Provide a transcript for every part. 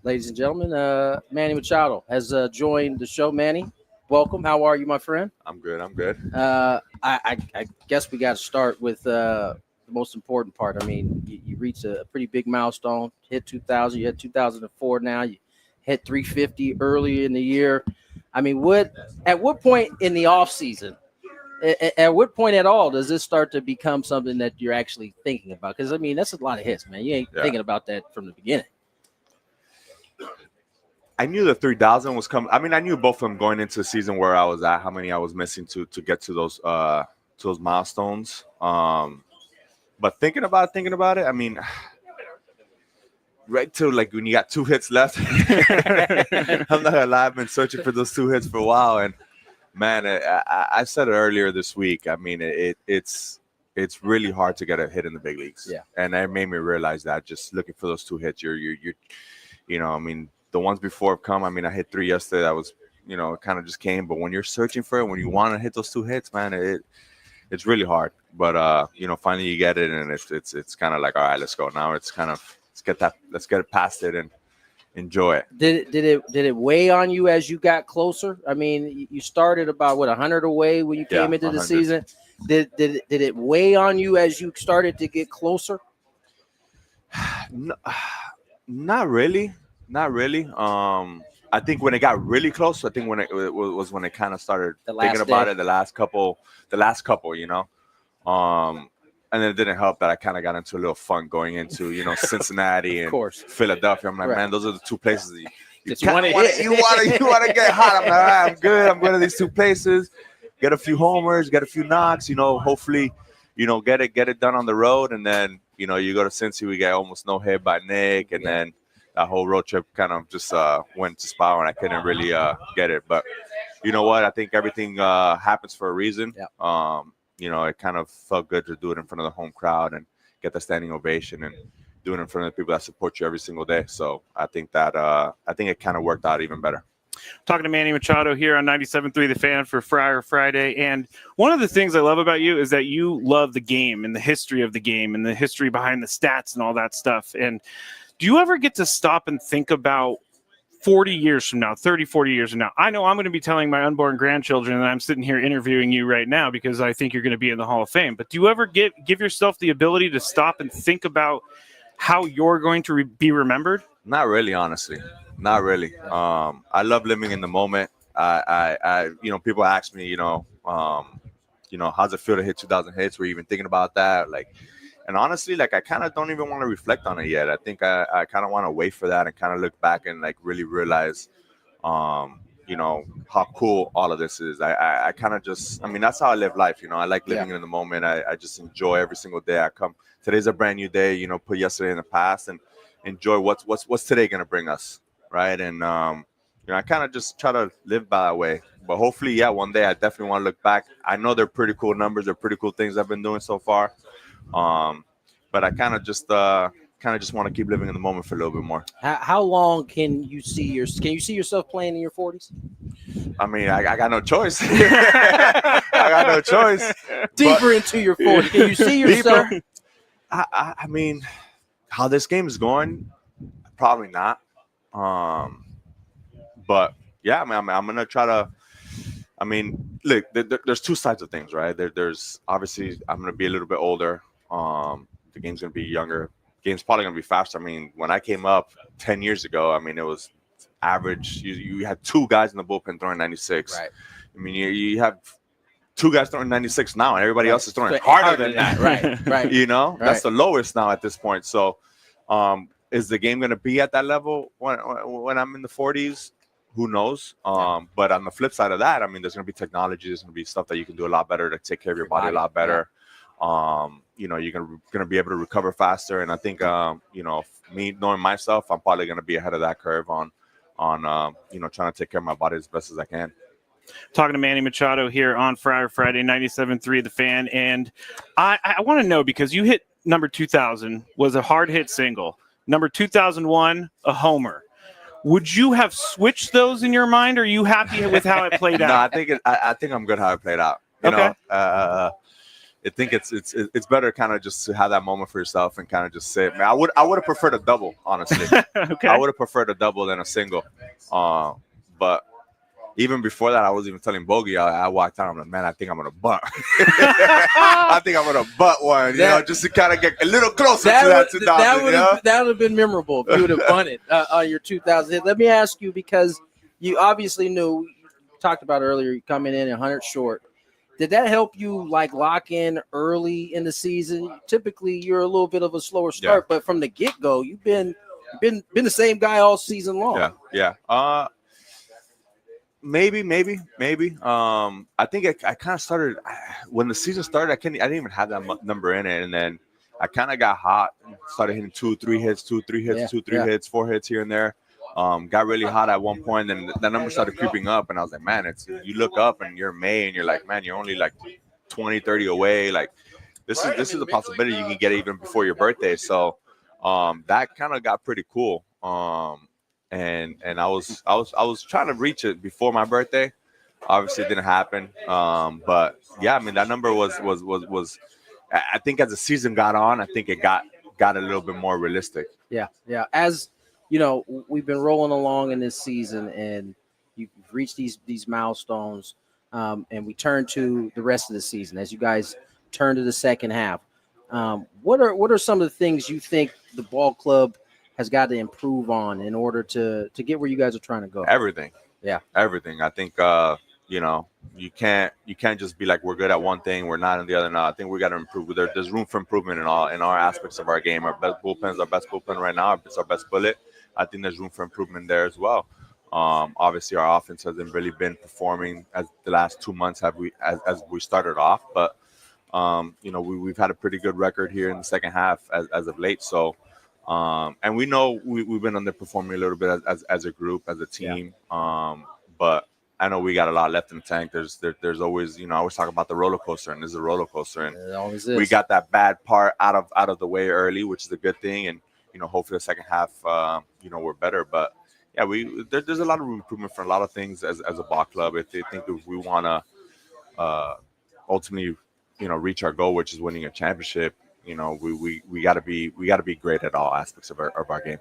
ladies and gentlemen. Manny Machado has joined the show. Manny, welcome. How are you, my friend? I'm good. I'm good. I guess we got to start with the most important part. I mean, you reached a pretty big milestone, hit 2,000. You hit 2004 now. You hit 350 early in the year. I mean, at what point in the off season, at what point at all does this start to become something that you're actually thinking about? Because, I mean, that's a lot of hits, man. You ain't thinking about that from the beginning. I knew the 3,000 was coming. I mean, I knew both of them going into the season where I was at, how many I was missing to get to those milestones. But thinking about it, I mean, right to like when you got 2 hits left. I'm not gonna lie, I've been searching for those 2 hits for a while, and man, I said it earlier this week. I mean, it's really hard to get a hit in the big leagues. Yeah, and it made me realize that just looking for those 2 hits, you're I mean. The ones before have come. I mean, I hit 3 yesterday. That was, it kind of just came. But when you're searching for it, when you want to hit those 2 hits, man, it's really hard. But finally you get it, and it's kind of like, all right, let's go. Now it's kind of let's get it past it and enjoy it. Did it weigh on you as you got closer? I mean, you started about 100 away when you came into 100. the season. Did it weigh on you as you started to get closer? No, not really. Not really. I think when it got really close, I think when it was when it kind of started thinking about it. The last couple, and it didn't help that I kind of got into a little fun going into Cincinnati and Philadelphia. I'm like, man, those are the 2 places that you want to get hot. I'm like, all right, I'm good. I'm going to these 2 places, get a few homers, get a few knocks. Hopefully, get it done on the road, and then you go to Cincy, we get almost no hit by Nick, and then. That whole road trip kind of just went to spiral, and I couldn't really get it. But you know what? I think everything happens for a reason. Yeah. It kind of felt good to do it in front of the home crowd and get the standing ovation and do it in front of the people that support you every single day. So I think that it kind of worked out even better. Talking to Manny Machado here on 97.3 The Fan for Friar Friday. And one of the things I love about you is that you love the game and the history of the game and the history behind the stats and all that stuff. And do you ever get to stop and think about 40 years from now, 30, 40 years from now? I know I'm going to be telling my unborn grandchildren that I'm sitting here interviewing you right now because I think you're going to be in the Hall of Fame. But do you ever give yourself the ability to stop and think about how you're going to be remembered? Not really, honestly. Not really. I love living in the moment. I people ask me, how's it feel to hit 2,000 hits? Were you even thinking about that? And honestly, I kind of don't even want to reflect on it yet. I think I kind of want to wait for that and kind of look back and really realize, how cool all of this is. I kind of just, that's how I live life. I like living in the moment. I just enjoy every single day. Today's a brand new day. Put yesterday in the past and enjoy what's today going to bring us, right? And I kind of just try to live by that way. But hopefully, one day I definitely want to look back. I know they're pretty cool numbers. They're pretty cool things I've been doing so far. But I kind of just want to keep living in the moment for a little bit more. How long can you see yourself playing in your 40s? I mean, I got no choice. I got no choice. Deeper into your 40s, can you see yourself? I mean, how this game is going, probably not. But yeah, I'm gonna try to. I mean, look, there's 2 sides of things, right? There's obviously I'm gonna be a little bit older. The game's gonna be younger. Game's probably gonna be faster. I mean, when I came up 10 years ago, it was average. You had 2 guys in the bullpen throwing 96. Right. I mean, you have 2 guys throwing 96 now, and everybody else is throwing harder than that. Right. Right. That's the lowest now at this point. So, is the game gonna be at that level when I'm in the 40s? Who knows? But on the flip side of that, there's going to be technology. There's going to be stuff that you can do a lot better to take care of your body a lot better. You're going to be able to recover faster. And I think, me knowing myself, I'm probably going to be ahead of that curve on trying to take care of my body as best as I can. Talking to Manny Machado here on Friar Friday, 97.3 The Fan. And I want to know, because you hit number 2,000, was a hard hit single. Number 2001, a homer. Would you have switched those in your mind, or are you happy with how it played out? No, I think I'm good how it played out. You I think it's better kind of just to have that moment for yourself and kind of just say, man, I would have preferred a double, honestly. Okay. I would have preferred a double than a single. But even before that, I was even telling Bogey, I walked out, I'm like, man, I think I'm gonna butt. I think I'm gonna butt one, just to kind of get a little closer to that 2000. That would have been memorable if you would have bunted on your 2000 hit. Let me ask you, because you obviously knew, you talked about earlier, you coming in 100 short. Did that help you like lock in early in the season? Typically, you're a little bit of a slower start, but from the get-go, you've been the same guy all season long. Yeah. Maybe. I think I kind of started when the season started. I didn't even have that number in it, and then I kind of got hot and started hitting 2-3 hits, 2-3 hits, 2-3 hits, 4 hits here and there. Got really hot at one point, and that number started creeping up, and I was like, man, you look up and you're May, and you're like, man, you're only like 20, 30 away. Like this is a possibility you can get even before your birthday. So that kind of got pretty cool. And I was trying to reach it before my birthday. Obviously, it didn't happen. But yeah, I mean, that number was. I think as the season got on, I think it got a little bit more realistic. Yeah. As you know, we've been rolling along in this season, and you've reached these milestones, and we turn to the rest of the season as you guys turn to the second half. What are some of the things you think the ball club has got to improve on in order to get where you guys are trying to go? Everything. Yeah. Everything. I think you can't just be like, we're good at one thing, we're not in the other. No, I think we got to improve. There's room for improvement in all aspects of our game. Our best bullpen is our best bullpen right now. It's our best bullet. I think there's room for improvement there as well. Obviously, our offense hasn't really been performing as the last 2 months as we started off, but we've had a pretty good record here in the second half as of late. So. And we know we've been underperforming a little bit as a group, as a team. But I know we got a lot left in the tank. There's always, I always talk about the roller coaster, and this is a roller coaster. And it always is. We got that bad part out of the way early, which is a good thing. And, hopefully the second half, we're better. But yeah, there's a lot of improvement for a lot of things as a ball club. If we want to ultimately, reach our goal, which is winning a championship, we got to be great at all aspects of our game.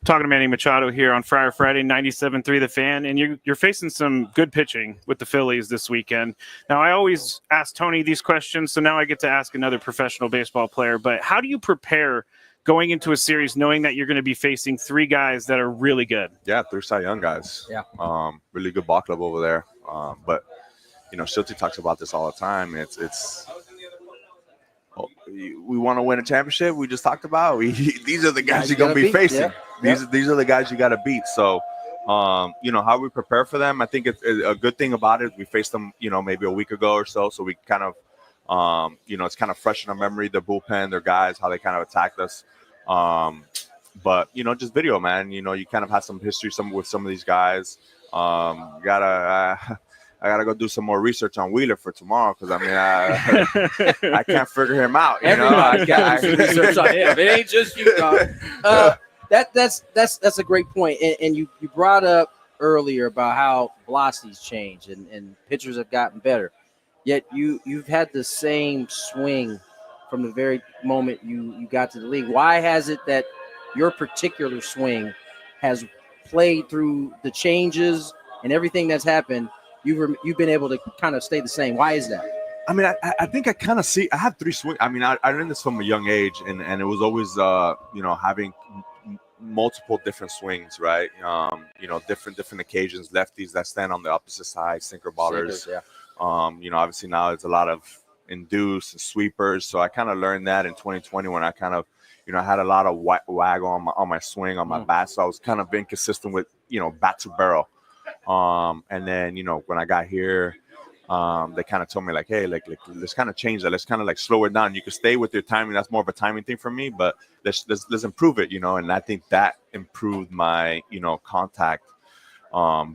Talking to Manny Machado here on Friday 97.3 The Fan, and you're facing some good pitching with the Phillies this weekend. Now, I always ask Tony these questions, so now I get to ask another professional baseball player. But how do you prepare going into a series knowing that you're going to be facing 3 guys that are really good? Yeah, 3 Cy Young guys. Yeah. Really good ball club over there. But Shilty talks about this all the time. It's we want to win a championship. We just talked about. These are the guys you're gonna be facing. Yeah. These are the guys you got to beat. So, how we prepare for them. I think it's a good thing about it. We faced them, maybe a week ago or so. So we kind of, it's kind of fresh in our memory. Their bullpen, their guys, how they kind of attacked us. But just video, man. You kind of have some history with some of these guys. I gotta go do some more research on Wheeler for tomorrow, because I can't figure him out. Everybody got research on him. It ain't just you, dog. That's a great point. And you brought up earlier about how velocity's changed and pitchers have gotten better. Yet you've had the same swing from the very moment you got to the league. Why has it that your particular swing has played through the changes and everything that's happened? You've been able to kind of stay the same. Why is that? I mean, I think I kind of see. I have 3 swings. I mean, I learned this from a young age, and it was always having multiple different swings, right? Different occasions. Lefties that stand on the opposite side, sinker ballers. Yeah. Obviously now it's a lot of induce and sweepers. So I kind of learned that in 2020 when I kind of, I had a lot of wag on my swing, on my bat. So I was kind of inconsistent with, bat to barrel. And then, when I got here, they kind of told me like, hey, like let's kind of change that. Let's kind of like slow it down. You can stay with your timing. That's more of a timing thing for me, but let's improve it, and I think that improved my, contact,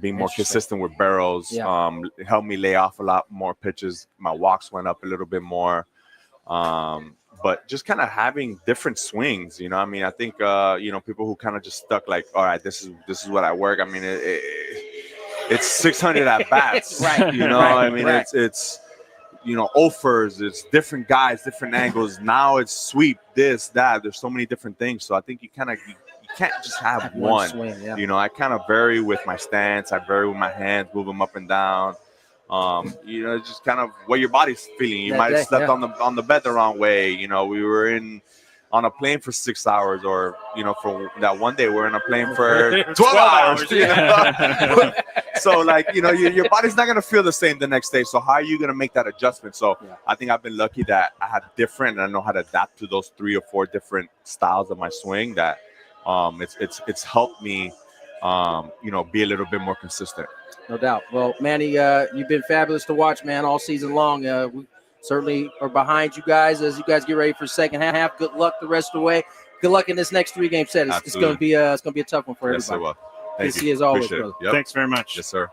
being more consistent with barrels, helped me lay off a lot more pitches. My walks went up a little bit more. But just kind of having different swings, I mean, I think, people who kind of just stuck like, all right, this is what I work. I mean, it's 600 at bats, right? I mean, it's offers. It's different guys, different angles. Now it's sweep, this, that. There's so many different things. So I think you can't just have one. Swing, yeah. I kind of vary with my stance. I vary with my hands, move them up and down. It's just kind of what your body's feeling. You might have slept on the bed the wrong way. We were on a plane for 6 hours, or for that one day we're in a plane for 12 hours. So your body's not gonna feel the same the next day. So how are you gonna make that adjustment? So I think I've been lucky that I had different, and I know how to adapt to those 3 or 4 different styles of my swing. That it's helped me be a little bit more consistent. No doubt. Well, Manny, you've been fabulous to watch, man, all season long. We certainly are behind you guys as you guys get ready for second half. Good luck the rest of the way. Good luck in this next 3-game set. It's going to be a tough one for everybody. Yes, it will. Good to see you as always, Appreciate brother. Yep. Thanks very much. Yes, sir.